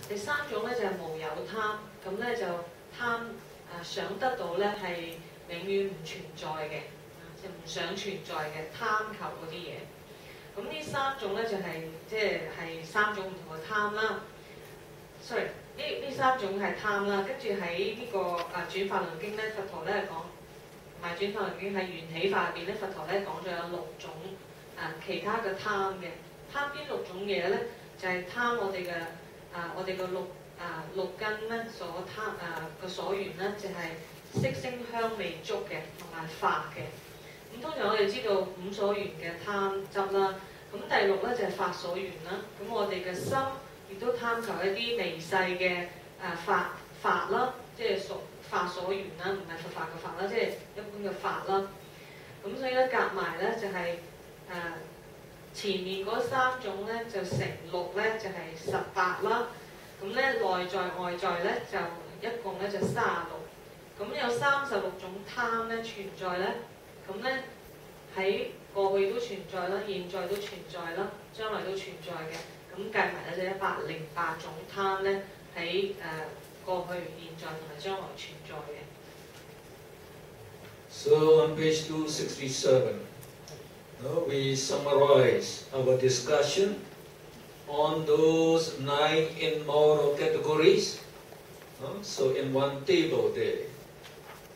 第三種咧就係無有貪，咁咧就貪想得到咧係永遠唔存在嘅，就唔想存在嘅貪求嗰啲嘢。咁呢三種咧就係即係三種唔同嘅貪啦。sorry， 呢三種係貪啦。跟住喺呢個轉法輪經咧，佛陀咧講，同埋轉法輪經喺緣起法入邊咧，佛陀咧講咗有6種其他嘅貪嘅。貪邊6種嘢咧？就係貪我哋嘅我哋個六根咧所貪個所緣咧，就係色聲香味觸嘅，同埋法嘅。咁通常我哋知道五所緣嘅貪執啦，咁第6咧就係法所緣啦。咁我哋嘅心亦都貪求一啲微細嘅法啦，即係屬法所緣啦，唔係佛法嘅法啦，即係一般嘅法啦。咁所以咧夾埋咧就係前面嗰3種咧就乘6咧就係18啦。咁咧內在外在咧就一共咧就36。咁有36種貪咧存在咧，咁咧喺過去都存在啦，現在都存在啦，將來都存在嘅。咁計埋咧就108種貪咧喺過去、現在同埋將來存在嘅。So on page 267, we summarize our discussion on those 9 immoral categories. So in one table there.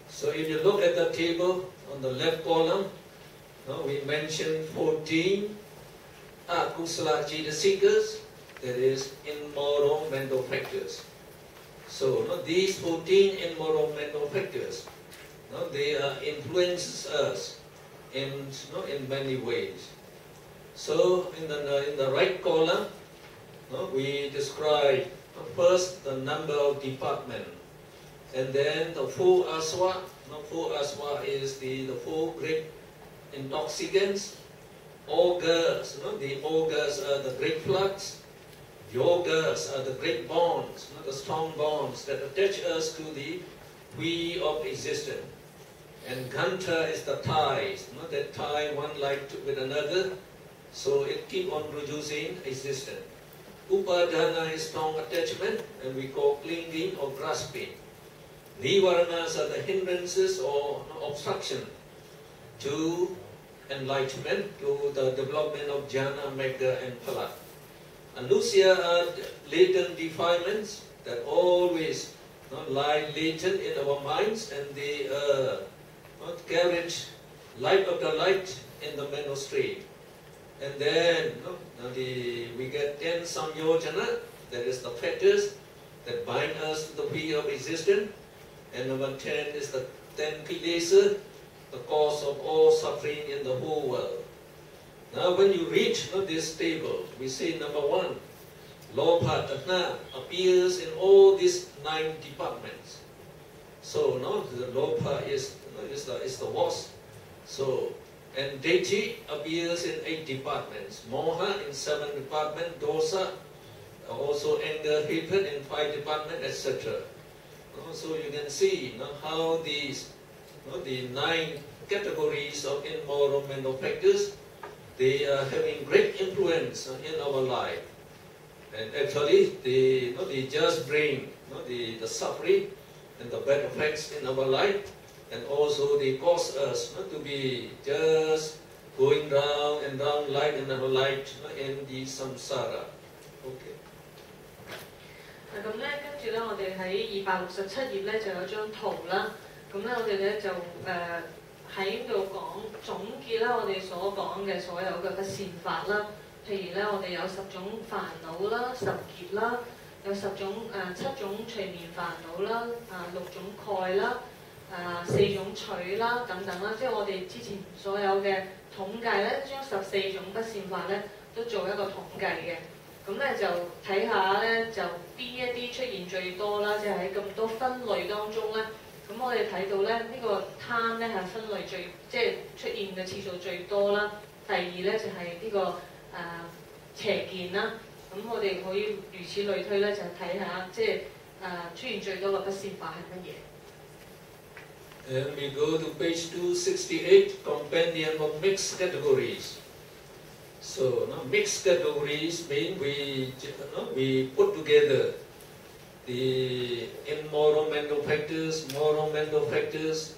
So if you look at the table on the left column, we mentioned 14 akusala citasikas, that is immoral mental factors. So these 14 immoral mental factors, they influence us in many ways. So in the right column, we describe first the number of departments, and then the 4 aswa. 4 aswa is the 4 great intoxicants. Augurs, the augurs are the great floods. Yogas are the great bonds, the strong bonds that attach us to the wheel of existence. And Ganta is the ties, that tie one life with another, so it keeps on producing existence. Upadana is strong attachment, and we call clinging or grasping. Nivaranas are the hindrances or obstruction to enlightenment, to the development of jhana, megha and phala. Anusya are latent defilements that always lie latent in our minds, and they carried light after light in the mental stream. And then we get 10 samyojana, that is the fetters that bind us to the wheel of existence. And number 10 is the 10 kilesa, the cause of all suffering in the whole world. Now when you read this table, we say number 1, Lobha Tatna appears in all these 9 departments. So the Lobha is the worst. So, and Dechi appears in 8 departments, Moha in 7 departments, Dosa, also anger, hatred in 5 departments, etc. So you can see how these the 9 categories of immoral mental factors, they are having great influence in our life. And actually they just bring the suffering and the bad effects in our life, and also they cause us to be just going round and round light and another light in the samsara. Okay. 咁咧，跟住咧，我哋喺267頁咧就有張圖啦。咁咧，我哋咧就喺度講總結啦，我哋所講嘅所有嘅不善法啦。譬如咧，我哋有10種煩惱啦、10劫啦，有7種隨眠煩惱啦、6種蓋啦、4種取啦等等啦。即係我哋之前所有嘅統計咧，將14種不善法咧都做一個統計嘅。咁咧就睇下咧，就邊一啲出現最多啦，即係喺咁多分類當中咧。咁我哋睇到咧，呢個貪咧係分類即係出現嘅次數最多啦。第二咧就係呢個邪見啦。咁我哋可以如此類推咧，就睇下即係出現最多嘅不善法係乜嘢。And we go to page 268, Compendium of Mixed Categories. So mixed categories mean we put together the immoral mental factors, moral mental factors,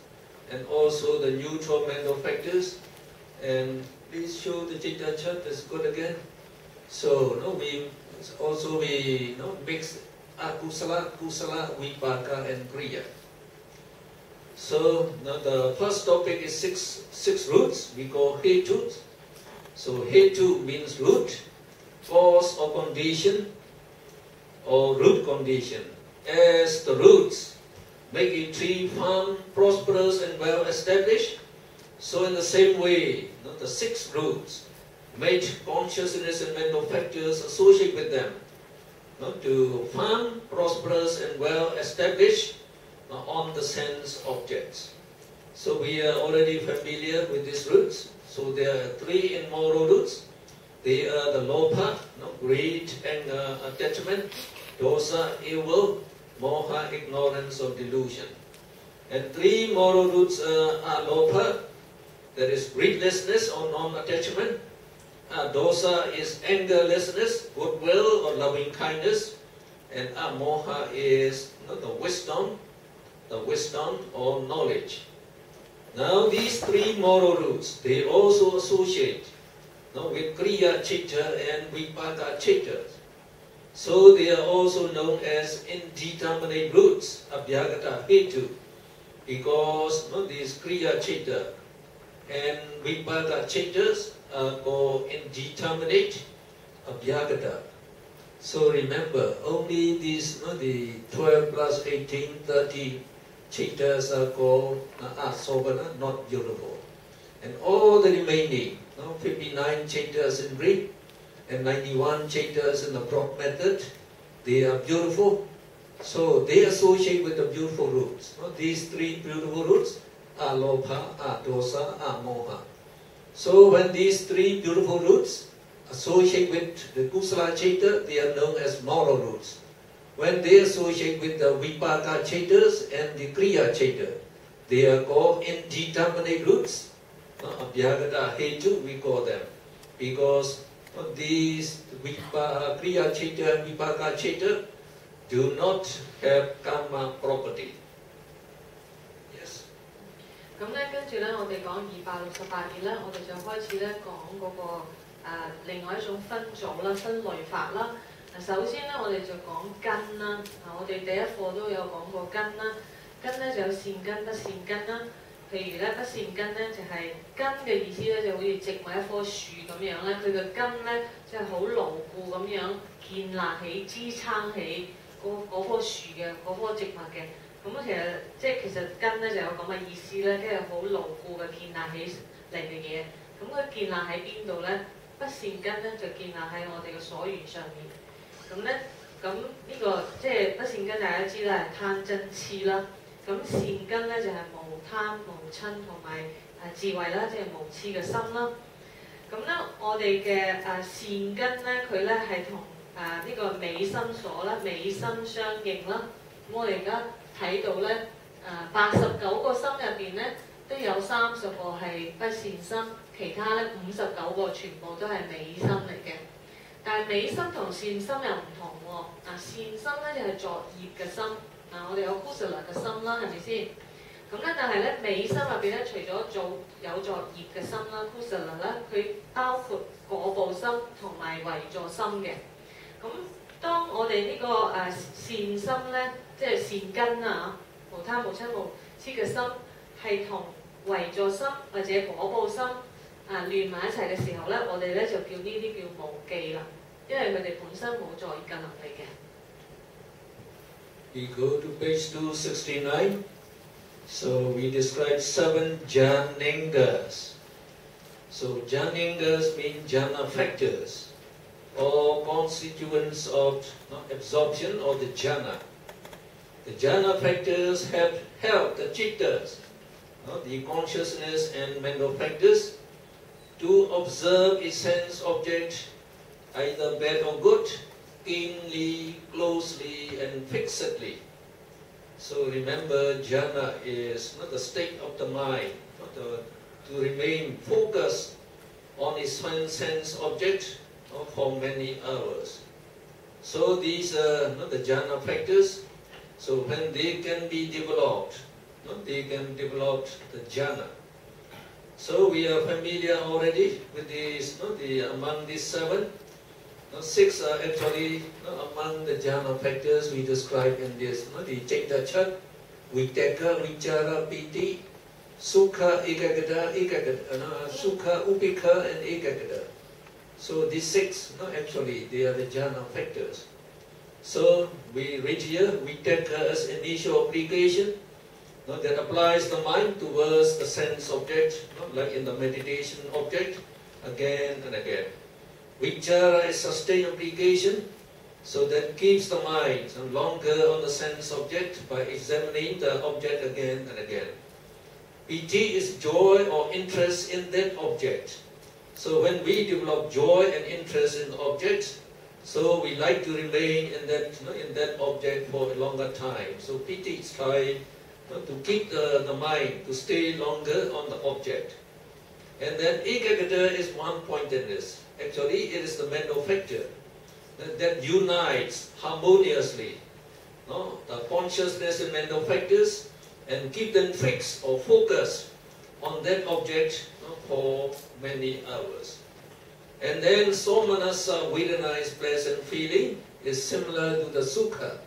and also the neutral mental factors. And please show the Chitta chart. That's good again. So we mix akusala, kusala, vipaka, and kriya. So now the first topic is six roots. We call hetu. So hetu means root, cause or condition, or root condition. As the roots make a tree firm, prosperous, and well established, so in the same way, the six roots made consciousness and mental factors associate with them to firm, prosperous, and well established on the sense objects. So we are already familiar with these roots. So there are three immoral roots. They are the lobha, greed, anger, attachment; dosa, evil; moha, ignorance or delusion. And three moral roots are lobha, that is greedlessness or non-attachment. Dosa is angerlessness, goodwill or loving kindness. And moha is the wisdom or knowledge. Now these three moral roots, they also associate with kriya chitta and vipaka chitta. So they are also known as indeterminate roots, abhyagata hetu, because these kriya chitta and vipaka chittas are called indeterminate abhyagata. So remember, only these the 12 plus 18, 30 chittas are called asobana, not beautiful. And all the remaining 59 chittas in Greek and 91 chittas in the broad method, they are beautiful. So they associate with the beautiful roots. These three beautiful roots are lobha, dosa, moha. So when these three beautiful roots associate with the kusala chitta, they are known as moral roots. When they associate with the vipaka chittas and the kriya chitta, they are called indeterminate roots. Abhyagata hetu, we call them, because these kriya chitta and vipaka chitta do not have karma property. Yes. 咁咧，跟住咧，我哋講268頁咧，我哋就開始咧講嗰個另外一種分組啦、分類法啦。首先咧，我哋就講根啦。我哋第一課都有講過根啦。根咧就有善根、不善根啦。譬如咧，不善根咧就係根嘅意思咧，就好似植埋一棵樹咁樣咧，佢嘅根咧即係好牢固咁樣建立起、支撐起嗰棵樹嘅嗰棵植物嘅。咁其實根咧就有咁嘅意思咧，即係好牢固嘅建立起嚟嘅嘢。咁佢建立喺邊度咧？不善根咧就建立喺我哋嘅所緣上面。咁呢個即係不善根，大家知啦，係貪嗔痴啦。咁善根咧就係無貪無嗔同埋智慧啦，即係無痴嘅心啦。咁咧我哋嘅善根咧，佢咧係同呢個美心所啦、美心相應啦。咁我哋而家睇到咧89個心入邊咧，都有30個係不善心，其他咧59個全部都係美心嚟嘅。但係美心同善心又唔同喎。善心咧就係作業嘅心。我哋有 kusala 嘅心啦，係咪先？咁咧，但係咧美心入邊咧，除咗有作業嘅心啦 ，kusala 啦，佢包括果報心同埋為助心嘅。咁當我哋呢個善心咧，即係善根啊，無貪無嗔無痴嘅心，係同為助心或者果報心亂埋一齊嘅時候咧，我哋咧就叫呢啲叫無記啦，因為佢哋本身冇作業嘅能力嘅。We go to page 269. So we describe 7 jhaningas. So jhaningas mean jhana factors, or constituents of absorption of the jhana. The jhana factors have helped the chittas, the consciousness and mental factors, to observe its sense object, either bad or good, keenly, closely, and fixedly. So remember, jhana is not the state of the mind, to remain focused on its sense object for many hours. So these are the jhana factors. So when they can be developed, they can develop the jhana. So we are familiar already with these, among these 7. 6 are actually among the jhana factors we describe in this, the Chaitachat, Vitaka, Vichara, Piti, Sukha, Ekagata, Sukha, Upika and Ekagata. So these 6, actually, they are the jhana factors. So we reach here, Vitaka as initial application, that applies the mind towards the sense object, like in the meditation object, again and again. Vichara is sustained application, so that keeps the mind longer on the sense object by examining the object again and again. Piti is joy or interest in that object. So when we develop joy and interest in the object, so we like to remain in that object for a longer time. So piti is trying to keep the mind to stay longer on the object. And then ekagata is one-pointedness. Actually, it is the mental factor that unites harmoniously the consciousness and mental factors and keep them fixed or focused on that object for many hours. And then somanasa, Vedana, pleasant feeling, is similar to the sukha.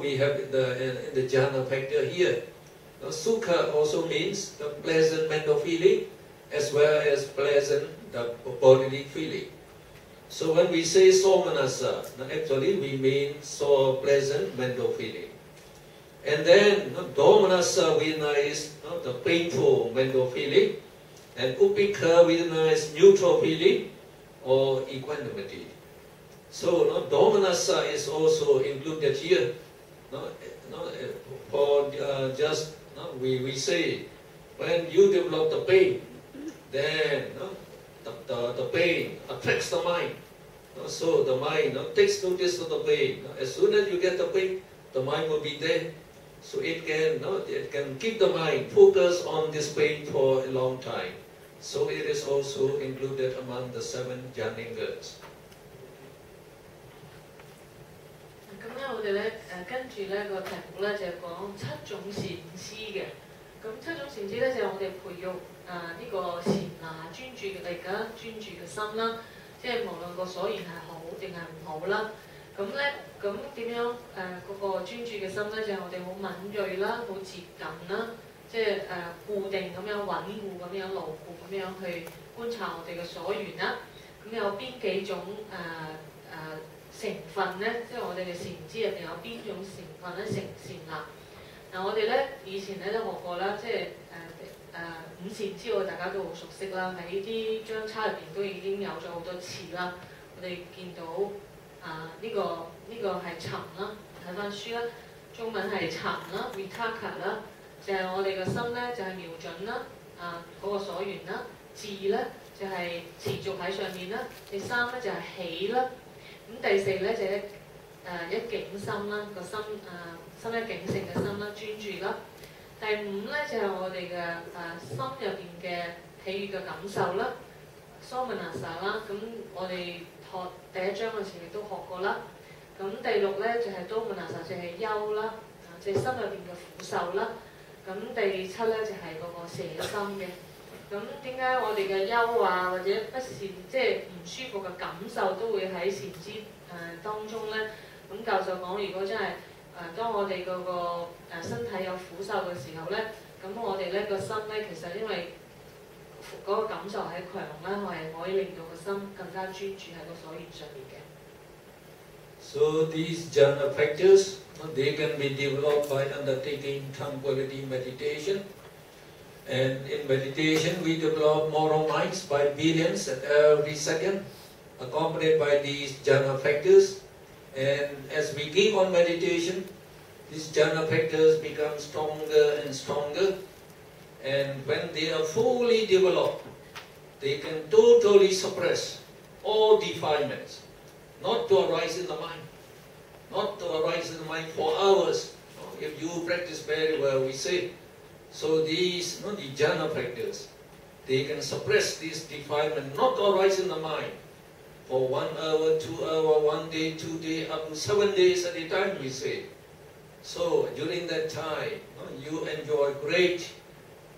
We have in the jhana factor here. Sukha also means the pleasant mental feeling as well as pleasant the bodily feeling. So when we say somanasa, actually we mean so pleasant mental feeling. And then domanasa Vedana is the painful mental feeling, and upika Vedana is neutral feeling or equanimity. So domanasa is also included here. We say when you develop the pain, then the pain affects the mind. So the mind takes notice of the pain. As soon as you get the pain, the mind will be there. So it can keep the mind focused on this pain for a long time. So it is also included among the 7 jhaningas. 咁咧，我哋咧跟住咧個題目咧就係講7種善知嘅。咁7種善知咧就係我哋培育呢個禪那專注嘅力啦、專注嘅心啦，即係無論個所言係好定係唔好啦。咁咧，咁點樣嗰個專注嘅心咧，就係我哋好敏鋭啦、好接近啦，即係固定咁樣、穩固咁樣、牢固咁樣去觀察我哋嘅所緣啦。咁有邊幾種成分咧？即係我哋嘅善知入邊有邊種成分咧？成善立。嗱，我哋咧以前咧都學過啦，即係五善知我大家都好熟悉啦，喺啲章叉入邊都已經有咗好多次啦。我哋見到呢個係尋啦，睇翻書啦，中文係尋啦 ，vitaka 啦，就係我哋嘅心咧就係瞄準啦，嗰個所緣啦，智咧就係持續喺上面啦，第3咧就係喜啦。咁第4咧就一境心啦，個心心一境性嘅心啦，專注啦。第5咧就係我哋嘅心入邊嘅喜悅嘅感受啦 ，somanasa 啦。咁我哋學第1章嘅時亦都學過啦。咁第6咧就係 domanasa， 就係憂啦，即係心入邊嘅苦受啦。咁第7咧就係嗰個捨心嘅。咁點解我哋嘅憂或者不善即係唔舒服嘅感受都會喺善知當中咧？咁教授講，如果真係當我哋嗰個身體有苦受嘅時候咧，咁我哋咧個心咧其實因為嗰個感受係強啦，係可以令到個心更加專注喺個所緣上面嘅。So these jhana factors, they can be developed by undertaking tranquility meditation. And in meditation, we develop moral minds by billions at every second, accompanied by these jhana factors. And as we keep on meditation, these jhana factors become stronger and stronger. And when they are fully developed, they can totally suppress all defilements, not to arise in the mind, not to arise in the mind for hours. If you practice very well, we say. So these, the jhana factors, they can suppress these defilements, not to arise in the mind for 1 hour, 2 hours, 1 day, 2 days, up to 7 days at a time, we say. So during that time, you enjoy great,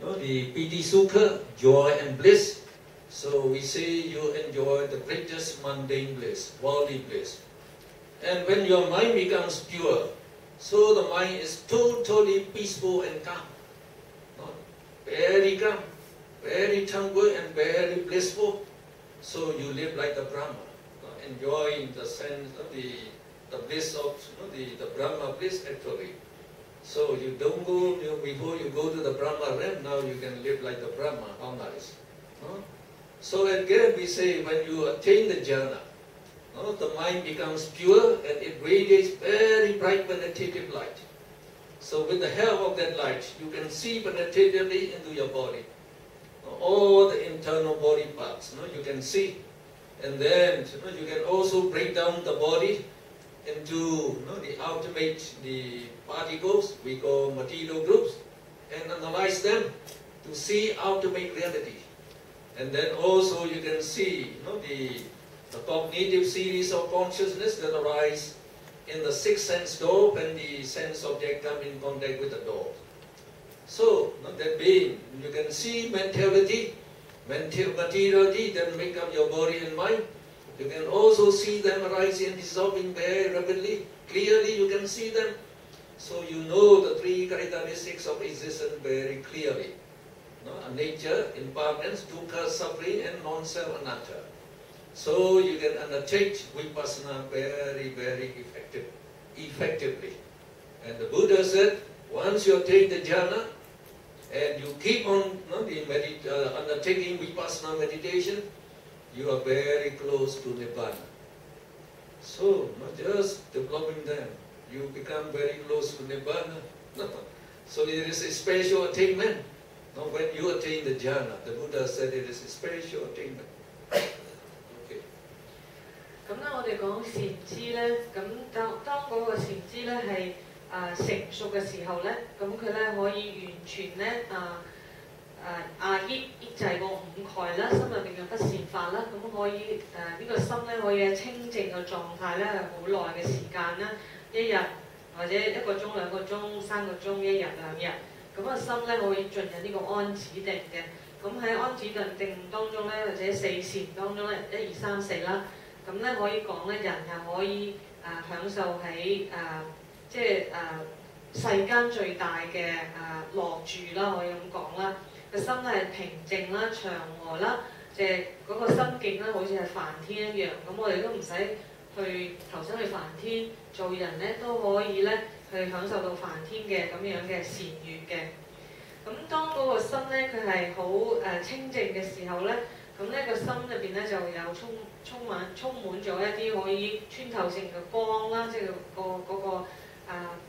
the piti sukha, joy and bliss. So we say you enjoy the greatest mundane bliss, worldly bliss. And when your mind becomes pure, so the mind is totally peaceful and calm. Very calm, very tranquil and very blissful. So you live like the Brahma, enjoying the sense of the bliss of the Brahma bliss actually. So you don't go, before you go to the Brahma realm, now you can live like the Brahma, how nice. So again we say when you attain the jhana, the mind becomes pure and it radiates very bright penetrative light. So with the help of that light, you can see penetratively into your body. All the internal body parts, you can see. And then you can also break down the body into the ultimate, the particles, we call material groups, and analyze them to see ultimate reality. And then also you can see the cognitive series of consciousness that arise in the sixth sense door when the sense object come in contact with the door. So that being, you can see materiality that make up your body and mind. You can also see them arising and dissolving very rapidly. Clearly you can see them. So you know the three characteristics of existence very clearly. Nature, impermanence, dukkha, suffering, and non-self, anatta. So you can undertake vipassana very, very effectively. And the Buddha said, once you attain the jhana, and you keep on undertaking vipassana meditation, you are very close to Nibbana. So, not just developing them, you become very close to Nibbana. So it is a spiritual attainment. Now when you attain the jhana, the Buddha said it is a spiritual attainment. Okay. 咁咧，我哋講善知咧，咁當嗰個善知咧係成熟嘅時候咧，咁佢咧可以完全咧抑制個五蓋啦，心入邊嘅不善法啦，咁可以呢個心咧可以喺清靜嘅狀態咧係好耐嘅時間啦，一日或者1個鐘、2個鐘、3個鐘、1日、2日。咁個心咧可以進入呢個安止定嘅，咁喺安止定當中咧，或者四禪當中咧，1、2、3、4啦，咁咧可以講咧，人係可以享受喺即係世間最大嘅樂住啦，可以咁講啦。個心咧係平靜啦、祥和啦，即係嗰個心境咧好似係梵天一樣。咁我哋都唔使去投身去梵天，做人咧都可以咧。去享受到梵天嘅咁樣嘅善悅嘅。咁當嗰個心咧，佢係好清靜嘅時候咧，咁咧個心入邊咧就有充滿咗一啲可以穿透性嘅光啦，即係嗰個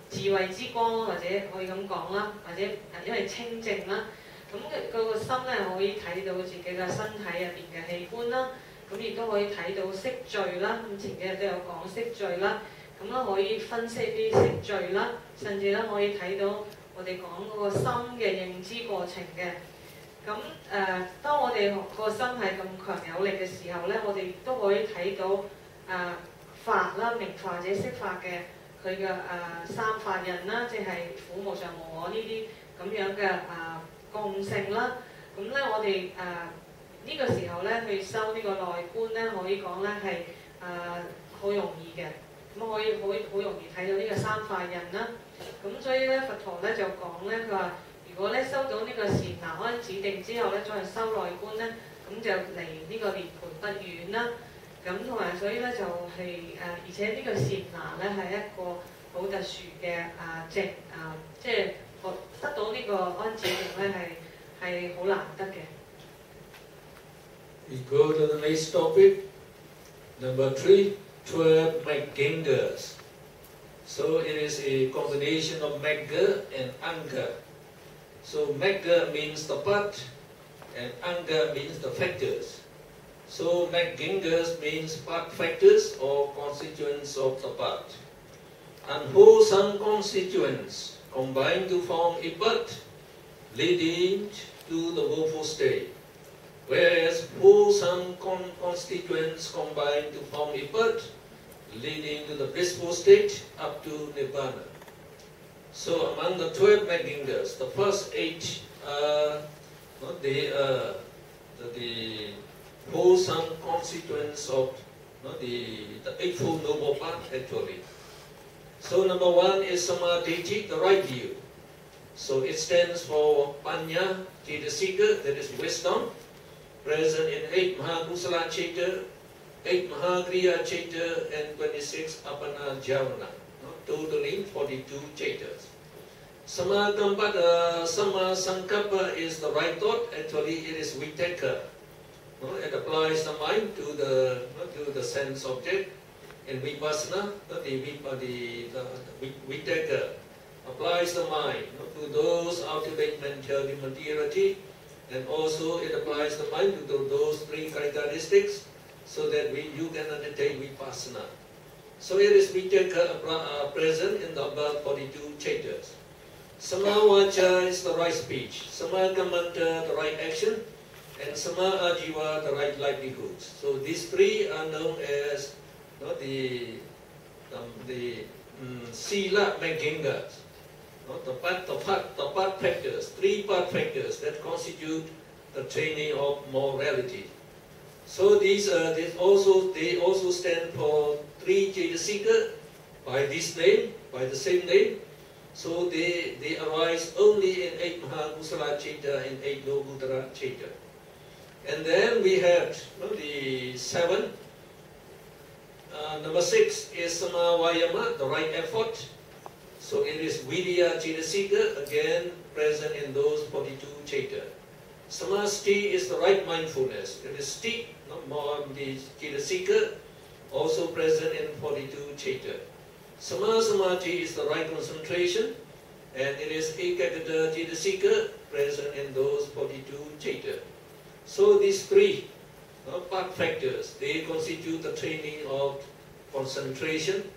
智慧之光，或者可以咁講啦，或者因為清靜啦，咁嗰個心咧可以睇到自己嘅身體入邊嘅器官啦，咁亦都可以睇到色聚啦。咁前幾日都有講色聚啦。咁咧可以分析啲色聚啦，甚至咧可以睇到我哋講嗰個心嘅認知過程嘅。咁當我哋個心係咁強有力嘅時候咧，我哋亦都可以睇到法啦、明法或者色法嘅佢嘅三法印啦，即係苦無常無我呢啲咁樣嘅共性啦。咁咧我哋呢個時候咧去修呢個內觀咧，可以講咧係好容易嘅。咁可以好容易睇到呢個三法印啦。咁所以咧佛陀咧就講咧，佢話如果咧收到呢個禪那安止定之後咧，再修內觀咧，咁就離呢個涅槃不遠啦。咁同埋所以咧就係而且呢個禪那咧係一個好特殊嘅靜即係得到呢個安止定咧係好難得嘅。We go to the next topic, number 3. 12 Maggangas. So it is a combination of Magga and Anga. So Magga means the part and Anga means the factors. So Maggangas means part factors or constituents of the part. Unwholesome constituents combine to form a part leading to the woeful state. whereas wholesome constituents combine to form a bud, leading to the blissful state up to Nibbana. So among the 12 Maggingas, the first 8 are the wholesome constituents of the Eightfold Noble Path actually. So number 1 is Samadhi, the right view. So it stands for Panya, Cetasika, that is wisdom, present in 8 Mahakusala Chaita, 8 Mahakriya Chaita, and 26 Apana Javana, totaling 42 Chaitas. Sama Sankappa is the right thought, actually it is Vitaka. It applies the mind to the sense object. In Vipassana, the Vitaka applies the mind to those ultimate materiality, and also it applies the mind to those 3 characteristics, so that you can undertake Vipassana. So it is Vitaka present in the above 42 chaitas. Samavacha is the right speech, Samakamanta the right action, and Sama Ajiva the right livelihoods. So these 3 are known as the Sila Maggingas, the path factors, 3 path factors that constitute the training of morality. So they also stand for 3 Cetasika by this name, by the same name. So they arise only in 8 Mahakusala Chaita and 8 Lokuttara Chaita. And then we have the 7. Number 6 is Samavayama, the right effort. So it is Vidya Cetasika, again present in those 42 Chaita. Samasti is the right mindfulness. It is Sti, the Cetasika, also present in 42 Chaita. Samadhi is the right concentration, and it is Ekagata Cetasika, present in those 42 Chaita. So these 3 path factors, they constitute the training of concentration.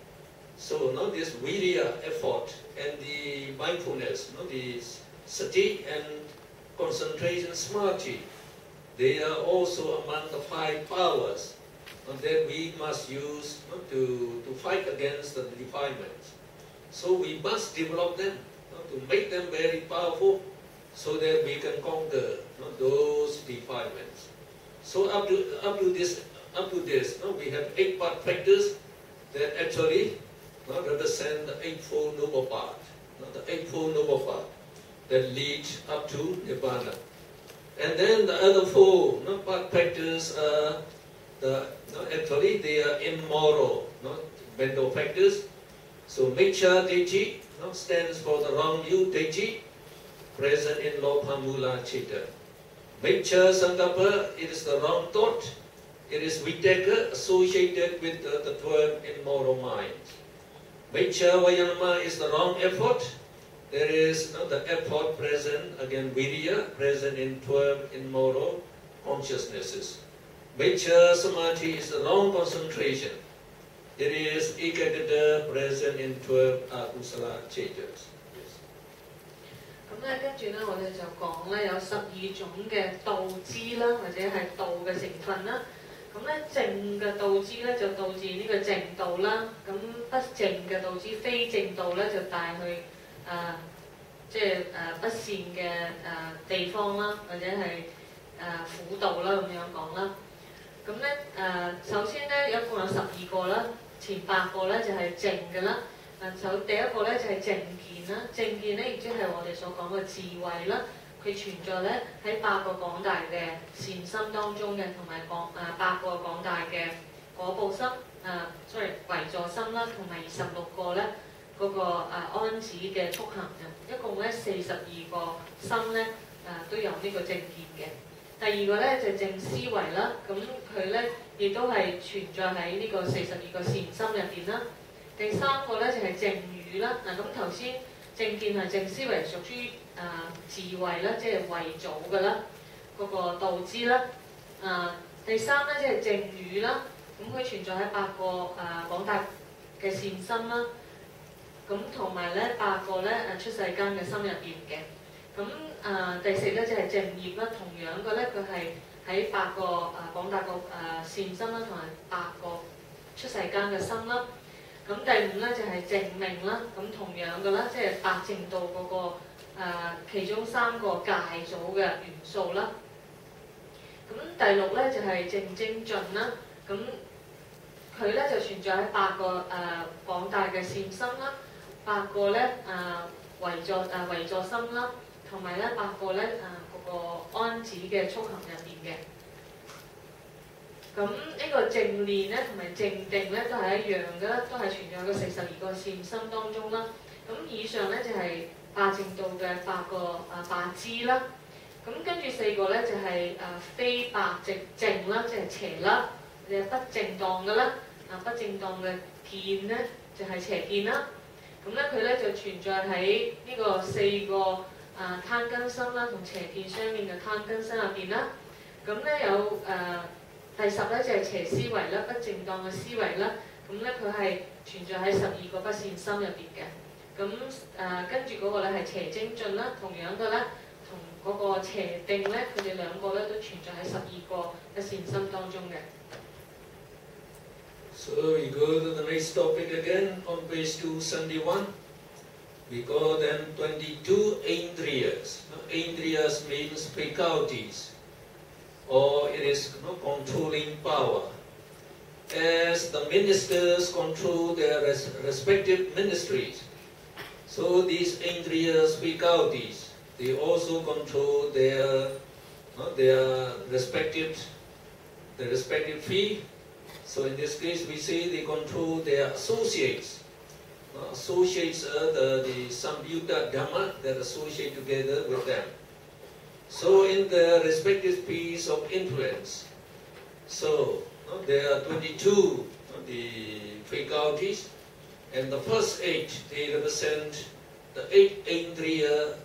So now this Virya, effort, and the mindfulness, the Sati and concentration, Samadhi, they are also among the 5 powers that we must use to fight against the defilements. So we must develop them to make them very powerful, so that we can conquer those defilements. So up to this, we have 8 path factors that actually represent the Eightfold Noble Path, the Eightfold Noble Path that lead up to Nibbana. And then the other 4 path factors are actually they are immoral mental factors. So Miccha Deji stands for the wrong view Deji, present in Lobhamula Chitta. Miccha Sankappa, it is the wrong thought. It is Vitaka, associated with the 12 immoral minds. Miccha Vayama is the wrong effort. There is the effort present, again Virya, present in 12 immoral consciousnesses. Miccha Samadhi is the wrong concentration. It is Ekagata, present in 12 Akusala Chaitas. 咁咧，跟住咧，我哋就講咧有12種嘅道支啦，或者係道嘅成分啦。咁咧正嘅道支咧就導致呢個正道啦，咁不正嘅道支、非正道咧就帶去不善嘅地方啦，或者係苦道啦咁樣講啦。咁咧首先咧一共有12個啦，前8個咧就係正嘅啦。第一個咧就係正見啦，正見咧亦即係我哋所講嘅智慧啦，佢存在咧喺8個廣大嘅善心當中嘅，同埋8個廣大嘅果報心為助心啦，同埋26個咧嗰個安止嘅速行嘅，一共咧42個心咧都有呢個正見嘅。第二個咧就係正思維啦，咁佢咧亦都係存在喺呢個42個善心入邊啦。第3個咧就係正語啦，咁頭先正見係正思維屬於智慧啦，即係為祖嘅啦，嗰個道支啦。第3咧即係正語啦，咁佢存在喺8個廣大嘅善心啦，咁同埋咧8個咧出世間嘅心入邊嘅。咁第4咧就係正業啦，同樣嘅咧佢係喺8個廣大個善心啦，同埋8個出世間嘅心啦。咁第5咧就係淨命啦，咁同樣嘅啦，即係八正道嗰個其中3個戒組嘅元素啦。咁第6咧就係淨精進啦，咁佢咧就存在喺8個廣大嘅善心啦，8個咧唯助心啦，同埋咧8個咧嗰個安止嘅速行入邊嘅。咁呢個正念咧同埋正定咧都係一樣嘅啦，都係存在喺個42個善心當中啦。咁以上咧就係八正道嘅8個八支啦。咁跟住4個咧就係非八正啦，即係邪啦，你係不正當嘅啦。不正當嘅見咧就係邪見啦。咁咧佢咧就存在喺呢個4個貪根心啦，同邪見相應嘅貪根心入邊啦。咁咧有第10咧就係邪思維啦，不正當嘅思維啦。咁咧佢係存在喺12個不善心入邊嘅。咁跟住嗰個咧係邪精進啦，同樣嘅咧同嗰個邪定咧，佢哋兩個咧都存在喺12個嘅善心當中嘅。So we go to the next topic again on page 271. We call them 22 Indriyas. Indriyas means faculties, or it is controlling power. As the ministers control their respective ministries, so these Indriyas faculties, they also control their respective field. So in this case, we say they control their associates. Associates are the Samyukta Dhamma that associate together with them. So in the respective fields of influence, so there are 22 the faculties, and the first 8, they represent the 8 Indriya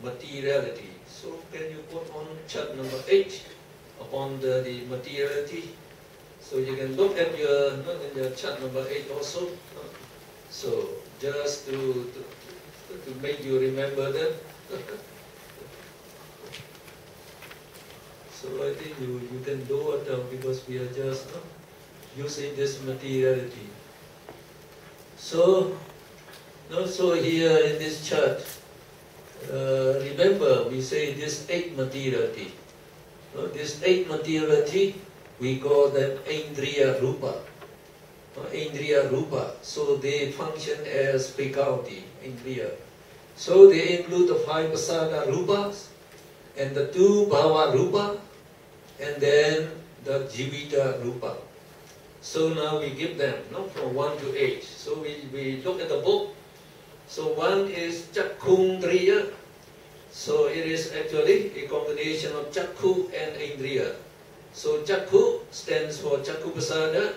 materiality. So can you put on chart number 8 upon the materiality? So you can look at in your chart number 8 also. So just to make you remember that. So I think you can do it because we are just using this materiality. So here in this chart, remember we say this 8 materiality. This 8 materiality, we call them Indriya Rupa. Indriya Rupa. So they function as faculty, Indriya. So they include the 5 Pasada Rupas, and the 2 Bhava Rupa, and then the Jivita Rupa. So now we give them from 1 to 8. So we look at the book. So 1 is Chakkundriya. So it is actually a combination of Chakku and Indriya. So Chakku stands for Chakku Pasada.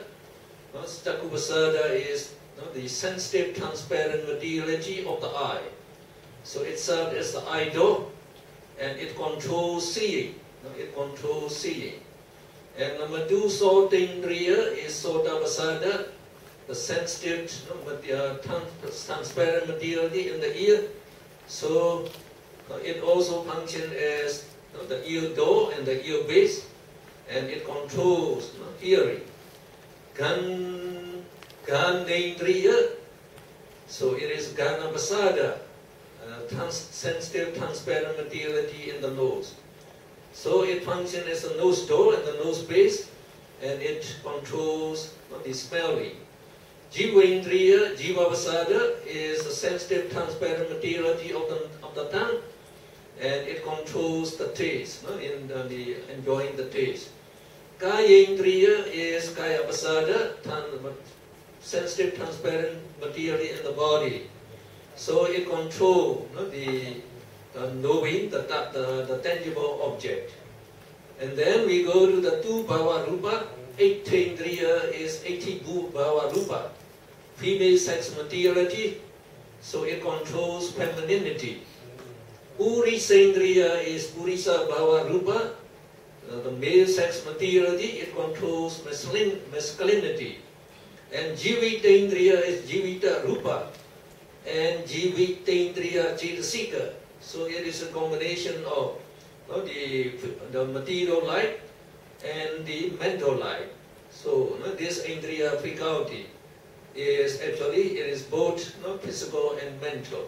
Chakku Pasada is the sensitive, transparent materiality of the eye. So it serves as the eye door, and it controls seeing. It controls seeing. And number 2, Sotindriya is Sota Pasada, the sensitive, transparent materiality in the ear. So it also functions as the ear door and the ear base, and it controls hearing. Gandendriya, so it is Gana Pasada, sensitive, transparent materiality in the nose. So it functions as a nose door and the nose base, and it controls the smelling. Jivendriya, Jiva Pasada, is the sensitive, transparent materiality of the tongue, and it controls the taste, enjoying the taste. Kayendriya is Kaya Pasada, sensitive, transparent materiality in the body. So it controls the knowing, the tangible object. And then we go to the 2 Bhava Rupa. 18-indriya is 80 Bhava Rupa, female sex materiality. So it controls femininity. Purisendriya is Purisa Bhava Rupa, the male sex materiality. It controls masculinity. And Jivitendriya is Jivita Rupa, and Jivitendriya Chetasika. So it is a combination of the material life and the mental life. So this Indriya faculty is actually it is both physical and mental.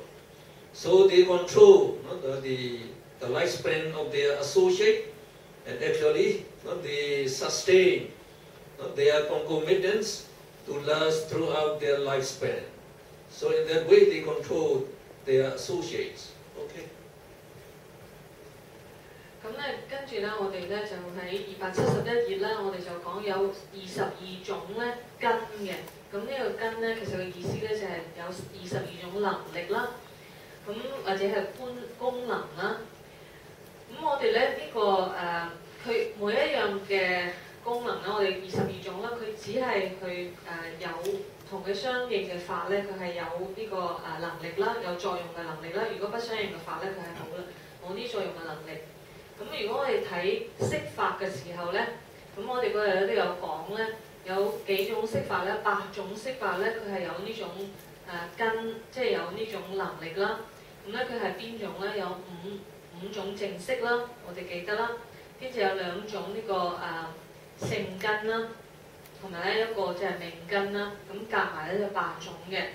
So they control the lifespan of their associate, and actually they sustain their concomitants to last throughout their lifespan. So in that way they control their associates. Okay. 咁咧，跟住咧，我哋咧就喺271頁啦，我哋就講有22種咧根嘅。咁呢個根咧，其實個意思咧就係有22種能力啦，咁或者係功能啦。咁我哋咧呢個佢每一樣嘅功能啦，我哋22種啦，佢只係去有同佢相應嘅法咧，佢係有呢個能力啦，有作用嘅能力啦。如果不相應嘅法咧，佢係冇啲作用嘅能力。咁如果我哋睇釋法嘅時候咧，咁我哋嗰日都有講咧，有幾種釋法咧，8種釋法咧，佢係有呢種根，即係有呢種能力啦。咁咧佢係邊種咧？有五種正式啦，我哋記得啦。跟住有2種呢個性根啦，同埋咧一個即係命根啦。咁夾埋咧就8種嘅。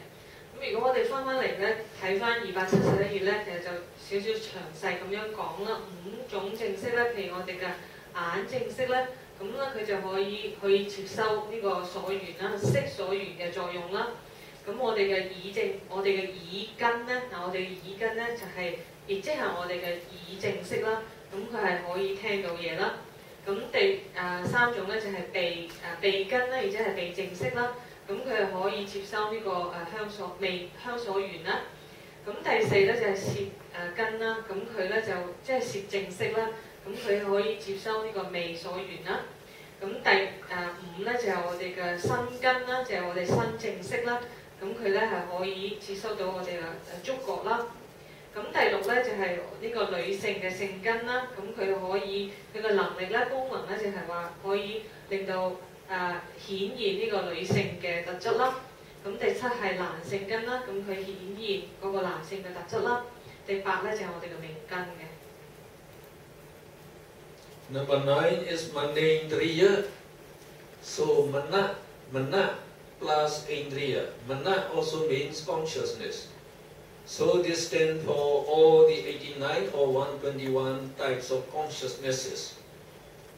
咁如果我哋翻嚟咧睇翻271頁咧，其實就少少詳細咁樣講啦。5種正式咧，譬如我哋嘅眼正式咧，咁咧佢就可以接收呢個所緣啦、色所緣嘅作用啦。咁我哋嘅我哋嘅耳根咧，我哋嘅耳根咧就係、亦即係我哋嘅耳正式啦。咁佢係可以聽到嘢啦。咁3種咧就係鼻根咧，而且係鼻正式啦。咁佢係可以接收呢個香所緣啦。咁第4咧就係舌根啦。咁佢咧就即係舌正式啦。咁佢可以接收呢個味所緣啦。咁第5咧就係我哋嘅身根啦，就係我哋身正式啦。咁佢咧係可以接收到我哋嘅觸覺啦。咁第6咧就係呢個女性嘅性根啦。咁佢嘅能力咧、功能咧就係話可以令到顯現呢個女性嘅特質啦。咁第7係男性根啦，咁佢顯現嗰個男性嘅特質啦。第8咧就係我哋嘅命根嘅。Number 9 is Manendriya. So mana plus Indriya. Mana also means consciousness. So this stands for all the 89 or 121 types of consciousnesses.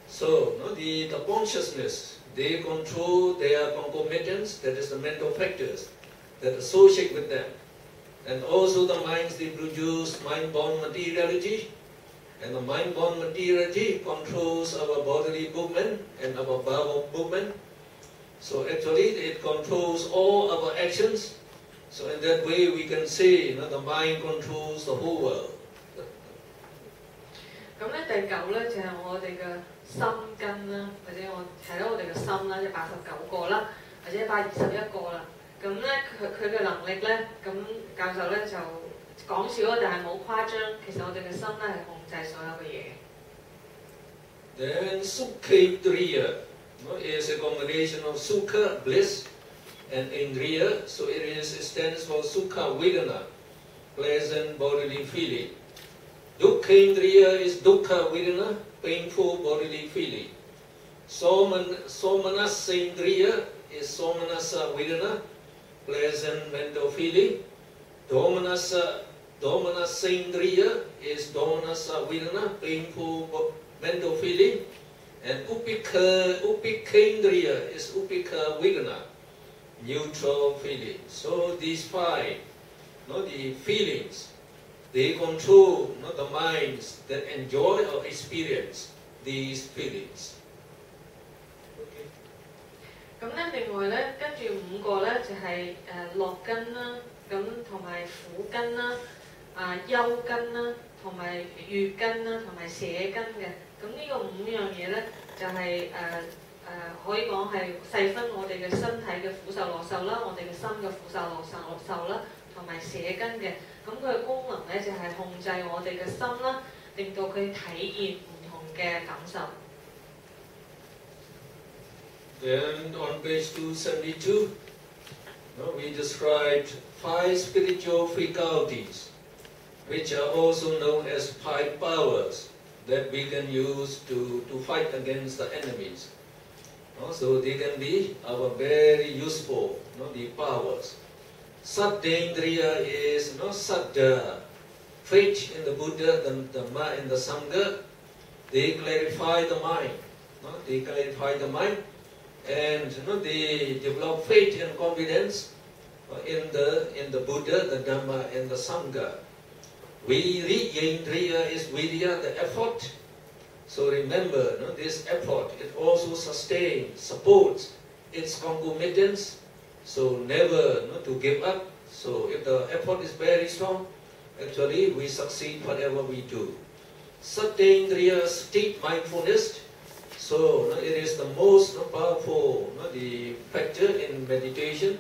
So the consciousness, they control their concomitants, that is the mental factors that associate with them. And also the minds, they produce mind-born materiality. And the mind-born materiality controls our bodily movement and our bowel movement. So actually it controls all our actions. So in that way we can say the mind controls the whole world. 咁咧第9咧就係我哋嘅心根啦，或者我睇到我哋嘅心啦，即係89個啦，或者121個啦。咁咧佢嘅能力咧，咁教授咧就講笑咯，但係冇誇張。其實我哋嘅心咧係控制所有嘅嘢。Then Sukhendriya is a combination of Sukha, bliss, and Indriya. So it stands for Sukha Vedana, pleasant bodily feeling. Dukhendriya is Dukkha Vedana, painful bodily feeling. Somanasendriya is Somanasa Vedana, pleasant mental feeling. Domanasendriya is Domanasa Vedana, painful mental feeling. And Upikhendriya is Upika Vedana, neutral feeling. So these 5, the feelings, they control the minds that enjoy or experience these feelings. 咁咧，另外咧，跟住5個咧就係樂根啦，咁同埋苦根啦、憂根啦，同埋悅根啦，同埋捨根嘅。咁呢個5樣嘢咧，就係可以講係細分我哋嘅身體嘅苦受樂受啦，我哋嘅心嘅苦受樂受啦，同埋捨根嘅。咁佢嘅功能咧就係控制我哋嘅心啦，令到佢體現唔同嘅感受。Then on page 272, we described 5 spiritual faculties, which are also known as 5 powers. that we can use to fight against the enemies. So they can be our very useful the powers. Saddhendriya is Saddha, faith in the Buddha, the Dhamma and the Sangha. They clarify the mind. They clarify the mind, and they develop faith and confidence in the Buddha, the Dhamma and the Sangha. Viriyendriya is virya, the effort. So remember, this effort, it also sustains, supports its concomitants. So never to give up. So if the effort is very strong, actually we succeed whatever we do. Sattendriya, state mindfulness. So it is the most powerful the factor in meditation.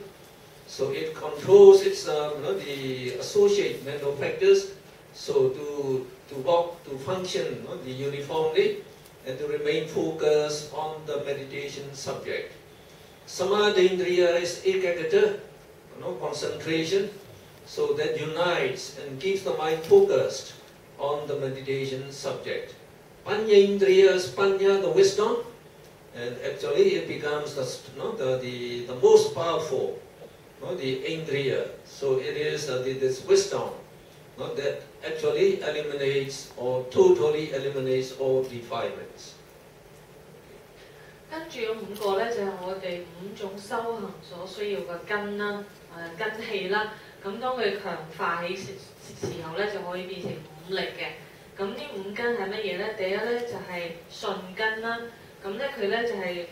So it controls its the associate mental factors. So to walk, to function the uniformly, and to remain focused on the meditation subject. Samadhendriya is ekagata, concentration. So that unites and keeps the mind focused on the meditation subject. Panyendriya is panya, the wisdom, and actually it becomes the most powerful, the indriya. So it is this wisdom that actually eliminates or totally eliminates all defilements. 跟住有5個咧，就係我哋5種修行所需要嘅根啦，根氣啦。咁當佢強化起時候咧，就可以變成5力嘅。咁呢5根係乜嘢咧？第一咧就係信根啦。咁咧佢咧就係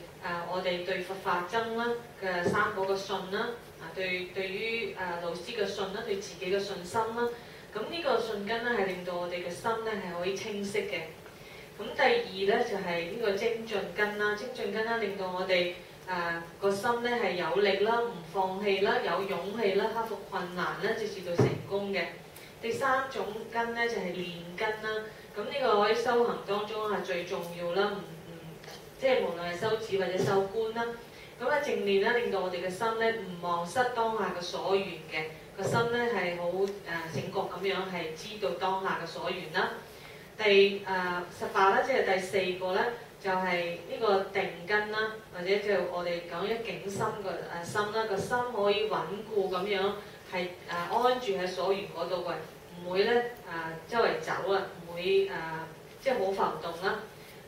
我哋對佛法僧啦嘅3個嘅信啦，對於老師嘅信啦，對自己嘅信心啦。咁呢個信根咧係令到我哋嘅心咧係可以清晰嘅。咁第二咧就係呢個精進根啦，精進根啦令到我哋個心咧係有力啦，唔放棄啦，有勇氣啦，克服困難啦，直至到成功嘅。第3種根咧就係練根啦。咁呢個喺修行當中係最重要啦，即係無論係修止或者修觀啦。咁喺正念咧令到我哋嘅心咧唔忘失當下嘅所緣嘅。個心咧係好醒覺咁樣係知道當下嘅所緣啦。第18啦，即係第4個咧，就係呢個定根啦，或者就我哋講一境心個心啦，個心可以穩固咁樣係安住喺所緣嗰度嘅，唔會咧周圍走啊，唔會即係好浮動啦。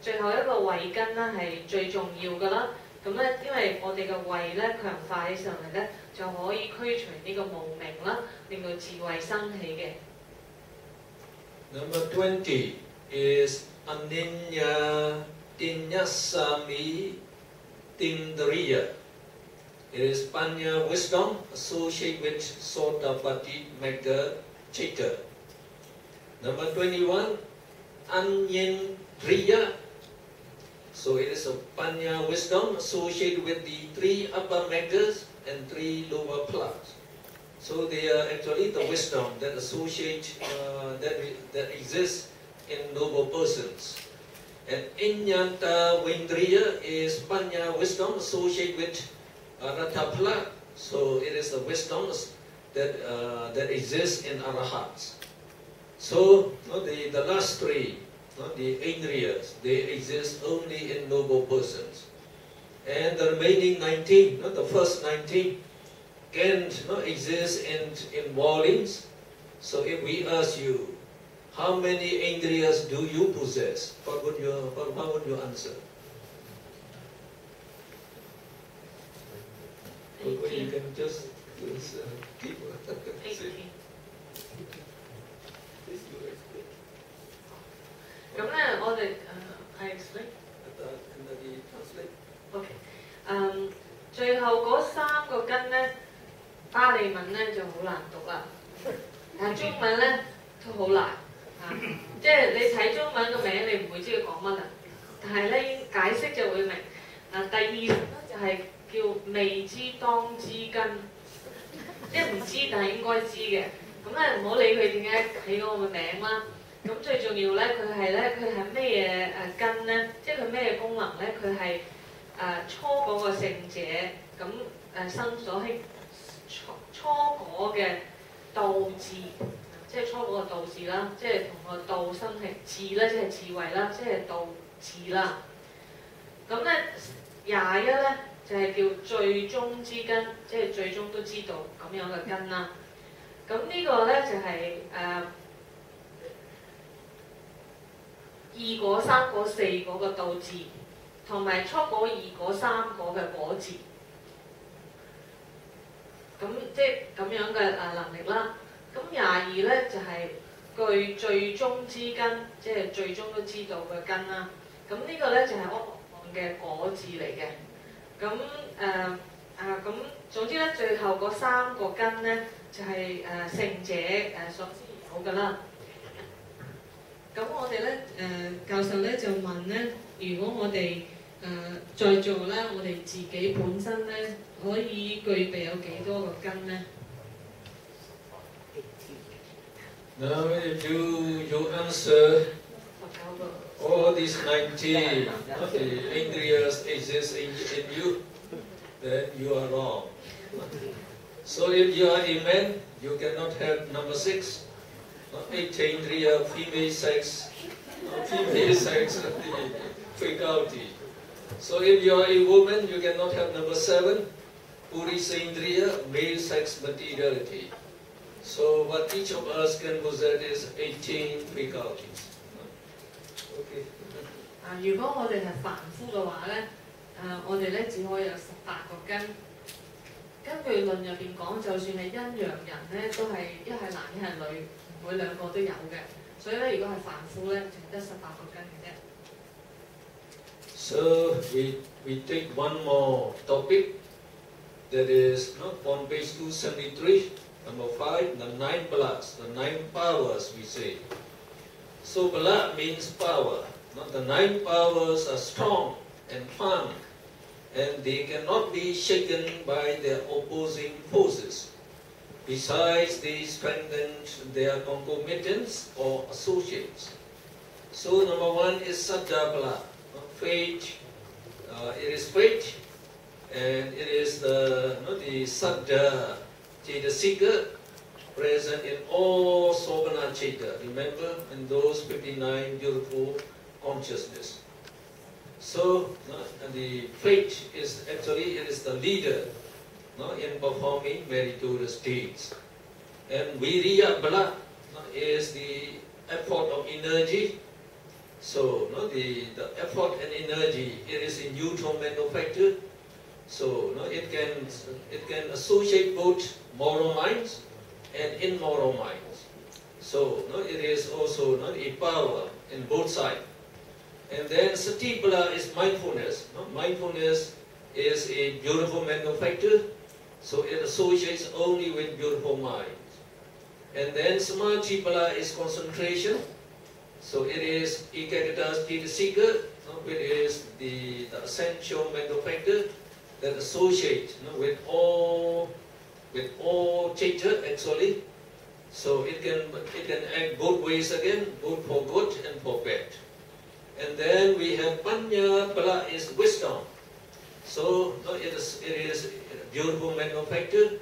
最後一個慧根啦係最重要㗎啦。咁咧，因為我哋嘅慧咧強化起上嚟咧，就可以驅除呢個無明啦，令到智慧生起嘅。Number 20 is Aninya Tinyasami Tindriya. It is Panya wisdom associated with Sotapatti Magga Chitta. Number 21, Anyendriya. So it is a Panya wisdom associated with the 3 upper Maggas and 3 lower plugs. So they are actually the wisdom that associate, that exists in noble persons. And Inyanta Windriya is Panya wisdom associated with Ratapla. So it is the wisdom that exists in Arahats. So the last 3, the Indriyas, they exist only in noble persons. And the remaining 19, the first 19, can exist in wallings. So if we ask you, how many Indriyas do you possess? What would you answer? 18. You can just keep 18. 咁咧，我哋I explain。OK，最後嗰3個根咧，巴利文咧就好難讀啦，但係中文咧都好難即係你睇中文個名，你唔會知佢講乜啦，但係咧解釋就會明。第2咧就係叫未知當知根，即係唔知但係應該知嘅。咁咧唔好理佢點解起嗰個名啦。咁最重要咧，佢係咩嘢根咧？即係佢咩功能咧？佢係初果個聖者咁生所興初果嘅導致，即係初果個道字啦，即係同個道生係智咧，即係智慧啦，即係道智啦。咁咧21咧就係叫最終之根，即係最終都知道咁樣嘅根啦。咁呢個咧就係2果、3果、4果嘅道字，同埋初果、2果、3果嘅果字。咁即係咁樣嘅能力啦。咁22咧就係具最終之根，即係最終都知道嘅根啦。咁呢個咧就係阿羅漢嘅果字嚟嘅。咁咁總之咧，最後嗰3個根咧就係聖者所知有㗎啦。咁我哋咧教授咧就問咧，如果我哋在座咧，我哋自己本身咧可以具備有幾多個根咧？ Now, if you answer all these 19 indriyas exist in you, then you are wrong. So, if you are a man, you cannot have number 6. 18 indriya, female sex, the faculty. So, if you are a woman, you cannot have number 7, purisa indriya, male sex materiality. So what each of us can possess is 18 faculties. Okay. 如果我哋係凡夫嘅話咧，我哋咧只可以有18個根。根據論入邊講，就算係陰陽人咧，都係一係男一係女，唔會兩個都有嘅。所以咧，如果係凡夫咧，淨係得18個根嘅啫。So we take one more topic, that is on page 273. Number 5, the 9 balas, the 9 powers we say. So bala means power. The 9 powers are strong and firm, and they cannot be shaken by their opposing forces. Besides, they strengthen their concomitants or associates. So number 1 is saddha bala, faith. It is faith, and it is the saddha. The seeker present in all Sobhana Chita. Remember, in those 59 beautiful consciousness. So, the faith is actually, it is the leader in performing meritorious deeds. And Viriya Bala is the effort of energy. So, the effort and energy, it is in neutral manufacture. So it can associate both moral minds and immoral minds. So it is also a power in both sides. And then Satipala is mindfulness. Mindfulness is a beautiful manufacture, so it associates only with beautiful minds. And then Samadhipala is concentration, so it is Ekagata Chitta seeker, which is the essential manufacture that associate with all chitta actually. So it can act both ways again, both for good and for bad. And then we have Panya Bala is wisdom. So it is beautiful manufacture,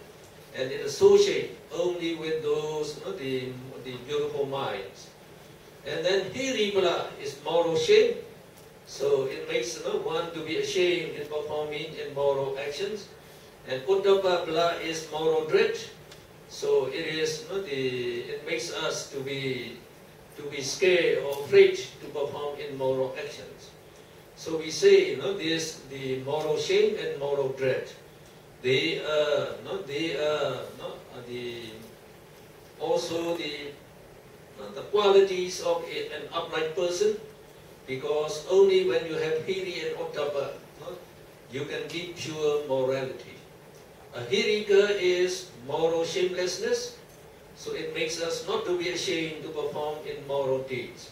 and it associates only with those the beautiful minds. And then Hiri Bala is moral shame. So it makes one to be ashamed in performing immoral actions. And Uddhava Bala is moral dread. So it is it makes us to be scared or afraid to perform immoral actions. So we say the moral shame and moral dread. They are also the qualities of an upright person. Because only when you have Hiri and Uddhava, you can keep pure morality. A Hirika is moral shamelessness, so it makes us not to be ashamed to perform immoral deeds.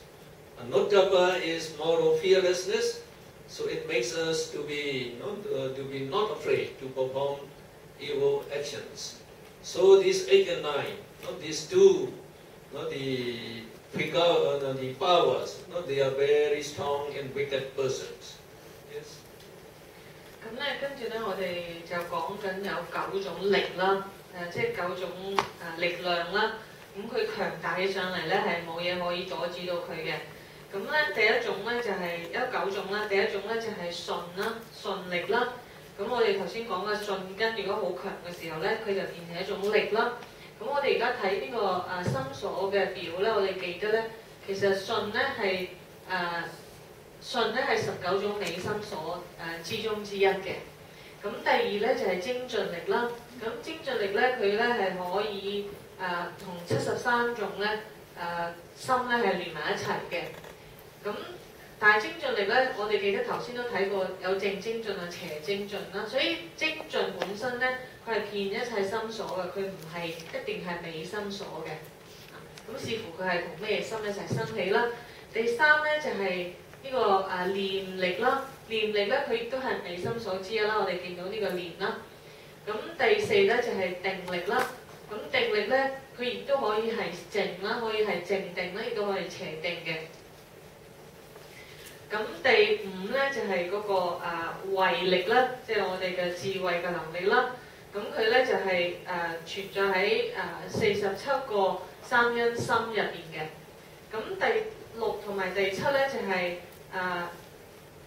An Uddhava is moral fearlessness, so it makes us to be not afraid to perform evil actions. So these 8 and 9, these two, the powers, they are very strong and wicked persons. Yes. 咁咧，跟住咧，我哋就講緊有9種力啦，即係9種力量啦。咁佢強大起上嚟咧係冇嘢可以阻止到佢嘅。咁咧第一種咧就係有9種啦，第一種咧就係順啦、順力啦。咁我哋頭先講嘅順根如果好強嘅時候咧，佢就變成一種力啦。咁我哋而家睇呢個心所嘅表咧，我哋記得咧，其實順咧係順咧係19種理心所之中之一嘅。咁第二咧就係精進力啦。咁精進力咧佢咧係可以同73種咧心咧係連埋一齊嘅。咁但係精進力咧，我哋記得頭先都睇過有正精進啊、邪精進啦。所以精進本身咧，佢係遍一切心所嘅，佢唔係一定係美心所嘅。咁視乎佢係同咩心一齊生起啦。第三咧就係呢個念力啦。念力咧佢亦都係美心所之一啦。我哋見到呢個念啦。咁第四咧就係定力啦。咁定力咧佢亦都可以係靜啦，可以係靜定啦，亦都可以邪定嘅。咁第五咧就係嗰個慧力啦，即係我哋嘅智慧嘅能力啦。咁佢咧就係存在喺47個三因心入邊嘅。咁第6同埋第7咧就係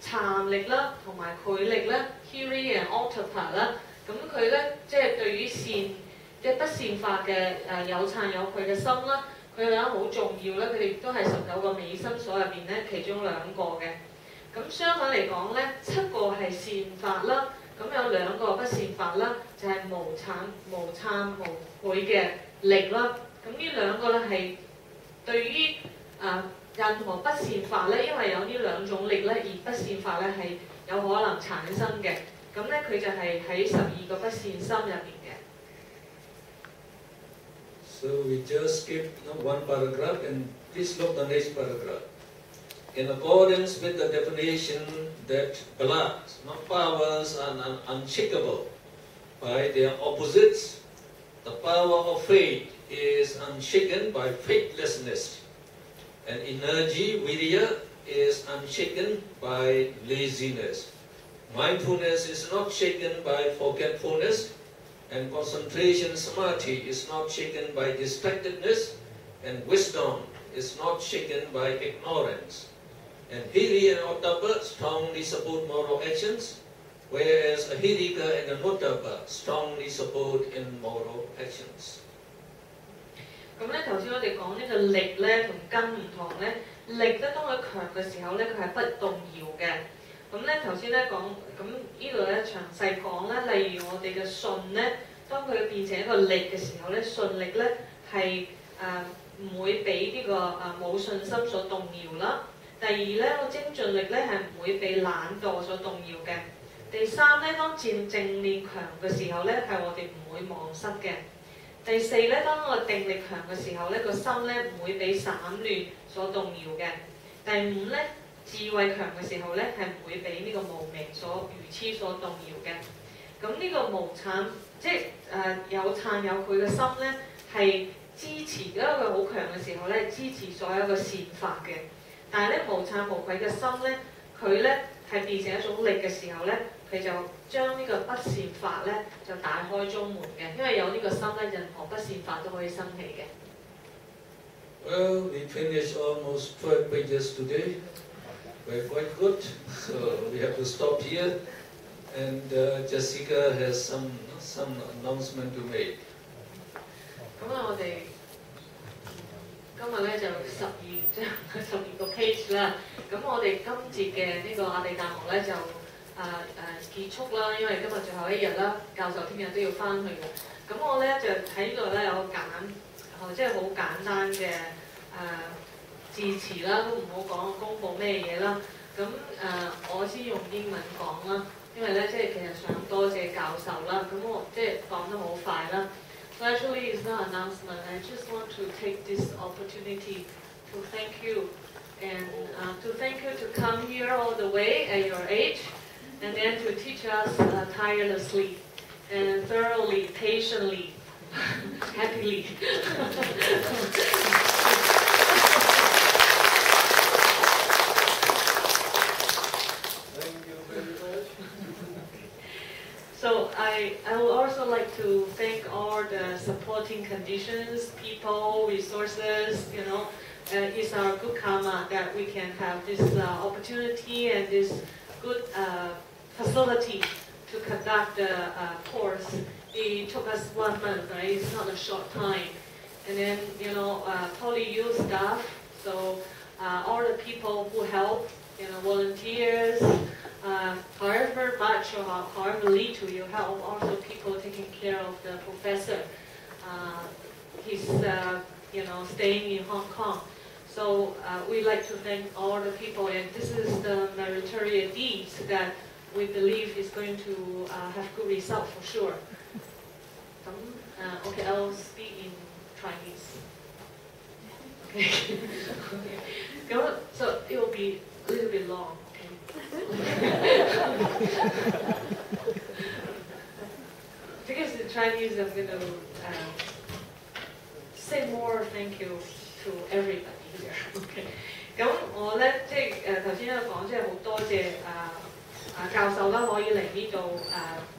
慚力啦，同埋愧力啦 ，hiri and ottappa 啦。咁佢咧即係對於即係不善法嘅有慚有愧嘅心啦。佢哋好重要咧，佢哋亦都係19個美心所入邊咧其中2個嘅。咁相反嚟講咧，7個係善法啦，咁有2個不善法啦，就係無慚無愧嘅力啦。咁呢2個咧係對於任何不善法咧，因為有呢2種力咧，而不善法咧係有可能產生嘅。咁咧佢就係喺12個不善心入邊嘅。So we just skip one paragraph and please look the next paragraph. In accordance with the definition that balas, powers are unshakable by their opposites, the power of faith is unshaken by faithlessness, and energy, virya, is unshaken by laziness. Mindfulness is not shaken by forgetfulness, and concentration, samadhi, is not shaken by distractedness, and wisdom is not shaken by ignorance. And hiri and ottappa strongly support moral actions, whereas ahirika and anuttappa strongly support immoral actions. 咁咧頭先我哋講呢個力咧同根唔同咧，力咧當佢強嘅時候咧，佢係不動搖嘅。咁咧頭先咧講，咁呢度咧詳細講咧，例如我哋嘅順咧，當佢變成一個力嘅時候咧，順力咧係唔會俾呢個冇信心所動搖啦。第二咧個精進力咧係唔會被懶惰所動搖嘅。第三咧當正念強嘅時候咧，係我哋唔會忘失嘅。第四咧當個定力強嘅時候咧，個心咧唔會俾散亂所動搖嘅。第五咧智慧強嘅時候咧，係唔會俾呢個無明所愚痴所動搖嘅。咁呢個無慚，即係有慚有愧嘅心咧，係支持，因為佢好強嘅時候咧，支持所有嘅善法嘅。但係咧無慚無愧嘅心咧，佢咧係變成一種力嘅時候咧，佢就將呢個不善法咧就打開中門嘅，因為有呢個心咧，任何不善法都可以生起嘅。Well, we finished almost 12 pages today. We're quite good, so we have to stop here. And Jessica has some announcement to make. 咁我哋今日咧就12個 page 啦。咁我哋今節嘅呢個阿毗達摩咧就結束啦，因為今日最後一日啦，教授聽日都要翻去嘅。咁我咧就喺呢度咧有即係好簡單嘅字詞啦，都唔好講公佈咩嘢啦。咁我先用英文講啦，因為咧即係其實想多謝教授啦。咁我即係講得好快啦。So actually it's not an announcement. I just want to take this opportunity to thank you and to thank you to come here all the way at your age and then to teach us tirelessly and thoroughly, patiently, happily. So I would also like to thank all the supporting conditions, people, resources, is our good karma that we can have this opportunity and this good facility to conduct the course. It took us 1 month, right? It's not a short time. And then, poly youth staff, so all the people who help, volunteers, however much or however little you help, also people taking care of the professor. He's, staying in Hong Kong. So we'd like to thank all the people, and this is the meritorious deeds that we believe is going to have good results for sure. Okay, I'll speak in Chinese. Okay. So it will be a little bit long. Because in Chinese, I'm going to say more thank you to everybody here. Okay. 咁我咧即係頭先有講，即係好多謝教授啦，可以嚟呢度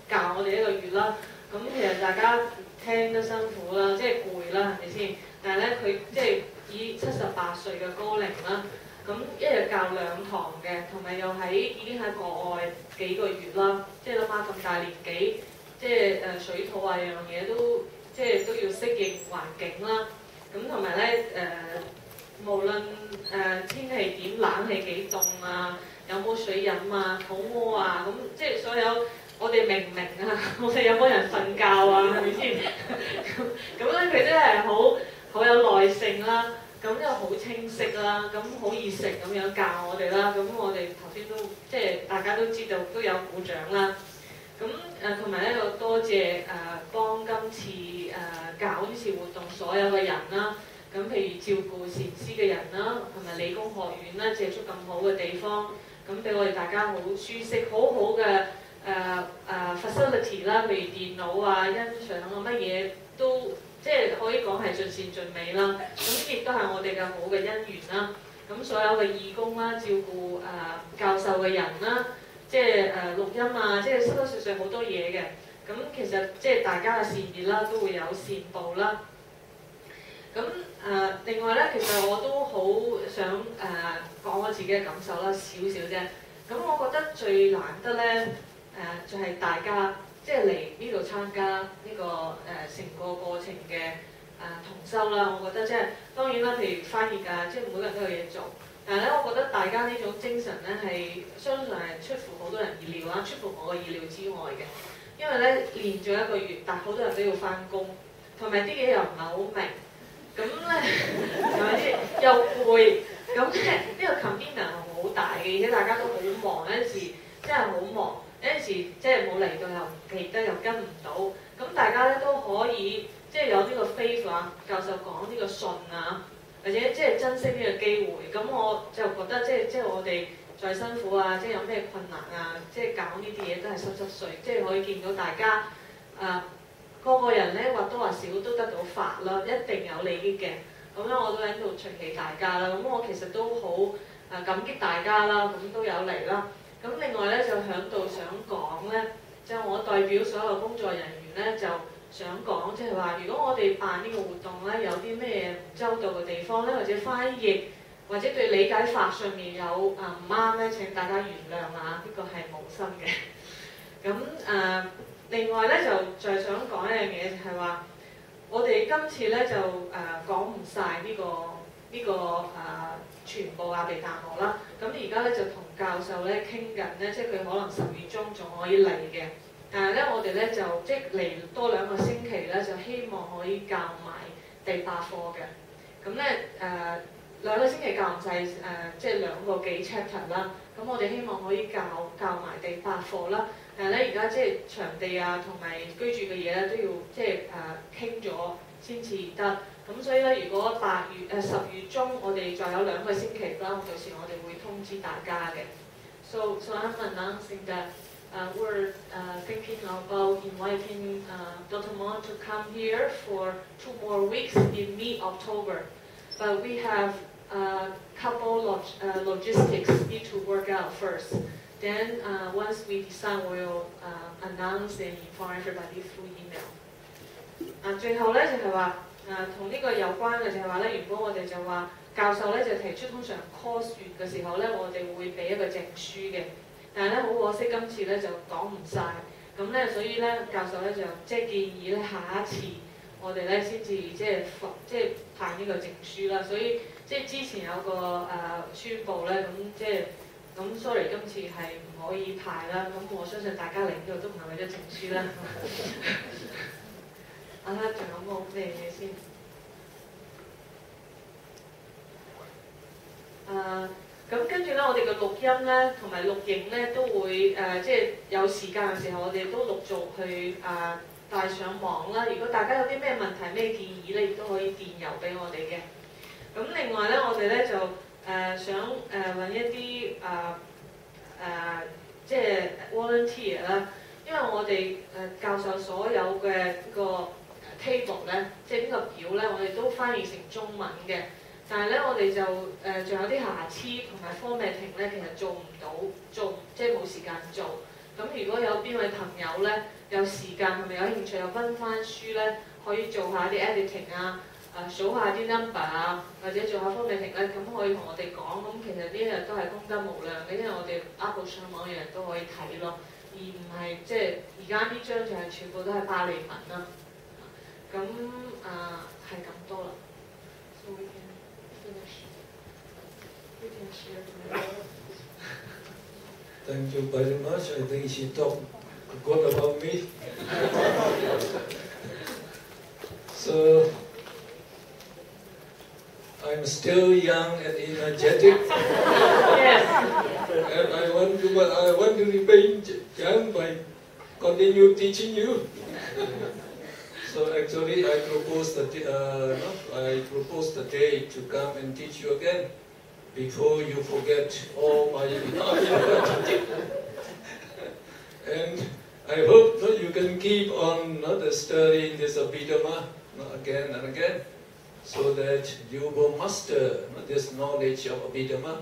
教我哋1個月啦。咁其實大家聽都辛苦啦，即係攰啦，係咪先？但係咧佢即係以78歲嘅高齡啦。咁一日教2堂嘅，同埋又已經喺國外幾個月啦，即係諗下咁大年紀，即係水土啊樣嘢都即係都要適應環境啦。咁同埋咧無論天氣點，冷氣幾凍啊，有冇水飲啊，肚屙啊，咁即係所有我哋明唔明啊？我哋有冇人瞓覺啊？係咪先？咁咧佢真係好有耐性啦。咁又好清晰啦，咁好熱誠咁樣教我哋啦，咁我哋頭先都即係大家都知道都有鼓掌啦。咁同埋咧又多謝幫今次搞呢次活動所有嘅人啦。咁譬如照顧禪師嘅人啦，同埋理工學院啦，借出咁好嘅地方，咁俾我哋大家好舒適、好好嘅facility 啦，譬如電腦啊、欣賞啊乜嘢都。即係可以講係盡善盡美啦，咁亦都係我哋嘅好嘅因緣啦。咁所有嘅義工啦，照顧教授嘅人啦，即係錄音啊，即係濕濕碎碎好多嘢嘅。咁其實即係大家嘅善意啦，都會有善報啦。咁另外咧，其實我都好想講我自己嘅感受啦，少少啫。咁我覺得最難得咧就係大家。即係嚟呢度參加呢個成個過程嘅同修啦，我覺得即係當然啦，譬如翻譯啊，即係每個人都有嘢做，但係咧，我覺得大家呢種精神咧係相信係出乎好多人意料啦，出乎我嘅意料之外嘅，因為咧練咗1個月，但好多人都要翻工，同埋啲嘢又唔係好明，咁咧係咪先又攰，咁即係呢個 commitment 係好大嘅，而且大家都好忙，有陣時真係好忙。有陣時即係冇嚟到又唔記得又跟唔到，咁大家咧都可以即係有呢個 faith 啊，教授講呢個信啊，或者即係珍惜呢個機會。咁我就覺得即係我哋再辛苦啊，即係有咩困難啊，即係搞呢啲嘢都係濕濕碎，即係可以見到大家個個人咧或多或少都得到法啦，一定有利益嘅。咁咧我都喺度隨喜大家啦。咁我其實都好感激大家啦，咁都有嚟啦。咁另外咧就響度想講咧，就我代表所有工作人員咧就想講，即係話如果我哋辦呢個活動咧有啲咩唔周到嘅地方咧，或者翻譯或者對理解法上面有唔啱咧，請大家原諒啊，呢個係無心嘅。咁另外咧就係想講一樣嘢，就係話我哋今次咧就講唔晒呢個全部阿毗達摩啦。咁而家咧就同教授咧傾緊咧，即係佢可能10月中仲可以嚟嘅。但係咧我哋咧就即係嚟多2個星期咧，就希望可以教埋第8課嘅。咁咧2個星期教唔晒即係2個幾 chapter 啦。咁我哋希望可以教埋第8課啦。但係咧而家即係場地啊同埋居住嘅嘢咧都要即係傾咗先至得。咁所以咧，如果10月中我哋再有2個星期啦，到時我哋會通知大家嘅。So I'm announcing that we're thinking about inviting Dr. Mon to come here for 2 more weeks in mid-October. But we have a couple logistics need to work out first. Then once we decide, we'll announce and inform everybody through email. 最後咧就係話同呢個有關嘅就係話咧，原本我哋就話教授咧就提出通常 course 完嘅時候咧，我哋會俾一個證書嘅，但係咧好可惜今次咧就講唔晒，咁咧所以咧教授咧就即係建議咧下一次我哋咧先至即係派呢個證書啦，所以即係之前有個宣佈咧，咁即係咁 sorry 今次係唔可以派啦，咁我相信大家嚟呢度都唔係為咗證書啦。睇下仲有冇咩嘢先？咁跟住咧，我哋嘅錄音咧同埋錄影咧都會即係有時間嘅時候，我哋都陸續去帶上網啦。如果大家有啲咩問題、咩建議咧，亦都可以電郵俾我哋嘅。咁另外咧，我哋咧就想揾一啲即係 volunteer 啦，因為我哋教授所有嘅個 table 咧，即係呢個表咧，我哋都翻譯成中文嘅。但係咧，我哋就仲有啲瑕疵同埋 formatting 咧，其實做唔到，即係冇時間做。咁如果有邊位朋友咧有時間同埋有興趣又温翻書咧，可以做下啲 editing 啊，數下啲 number 啊，或者做下 formatting 咧，咁可以同我哋講。咁其實呢日都係功德無量嘅，因為我哋 upload 上網嘅人都可以睇咯，而唔係即係而家呢張就係全部都係巴利文啦。咁係咁多啦。Thank you very much. I think she talked good about me. So, I'm still young and energetic. Yes. And I want to remain young by continue teaching you. So actually, I proposed the day to come and teach you again. Before you forget all my and I hope that you can keep on studying this Abhidhamma again and again, so that you will master this knowledge of Abhidhamma,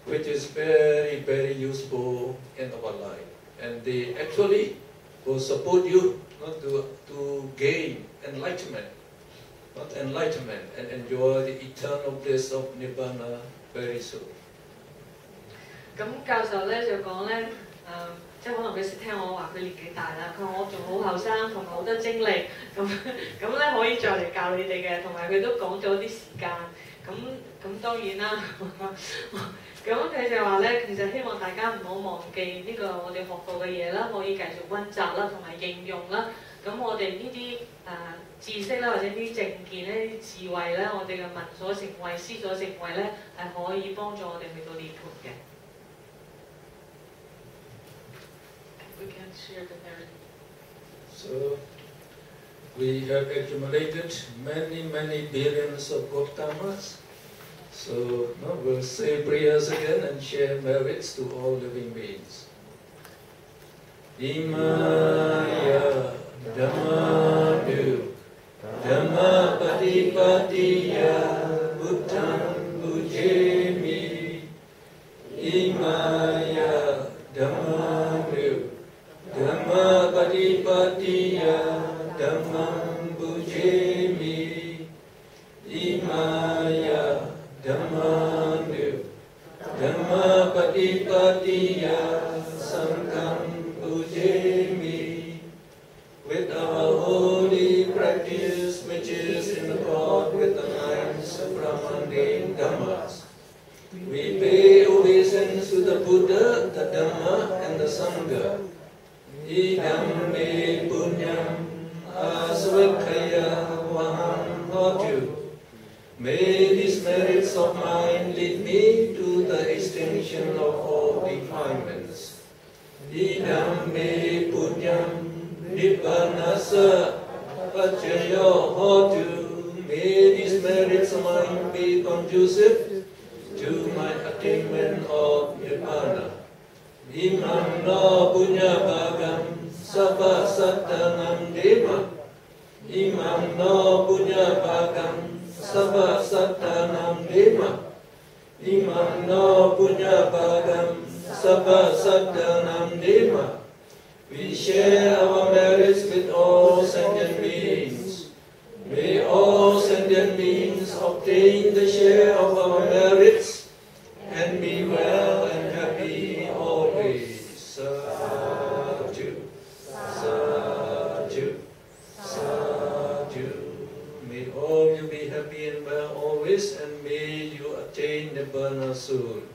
which is very, very useful in our life. And they actually will support you to gain enlightenment, and enjoy the eternal bliss of Nibbana very soon. 咁教授咧就講咧，即係可能佢聽我話佢年紀大啦，佢話我仲好後生，同埋好多精力，咁咧可以再嚟教你哋嘅，同埋佢都講咗啲時間，咁當然啦，咁佢就話咧，其實希望大家唔好忘記呢個我哋學到嘅嘢啦，可以繼續温習啦，同埋應用啦。咁我哋呢啲知識啦，或者呢啲正見咧、啲智慧咧，我哋嘅聞所成慧、思所成慧咧，係可以幫助我哋去到涅槃嘅。We can share the narrative. So we have accumulated many billions of good karmas. So we'll say prayers again and share merits to all living beings. Imaya Dhammanu Dhamma Patipatiya Buddham Bujemi. Imaya Dhammanu Dhamma Patipatiya Dhammam Bujemi. Imaya Dhammanu Dhamma Patipatiya Sangham Bujemi. With our holy practice, which is in accord with the 9 Brahmandine Dhammas, we pay obeisance to the Buddha, the Dhamma, and the Sangha. Idam me punyam asvakhaya vaham hotu. May these merits of mine lead me to the extinction of all defilements. Idam me punyam Nibbanasa Pachayo Hotu. May these merits of mine be conducive to my attainment of Nibbana. Imam no punya bagam sabha sattanam dema. Imam no punya bagam sabha sattanam dema. Imam no punya bagam sabha sattanam dema. We share our merits with all sentient beings May all sentient beings obtain the share of our merits and be well and happy always. Sadhu, sadhu, sadhu. May all you be happy and well always, and may you attain Nibbana soon.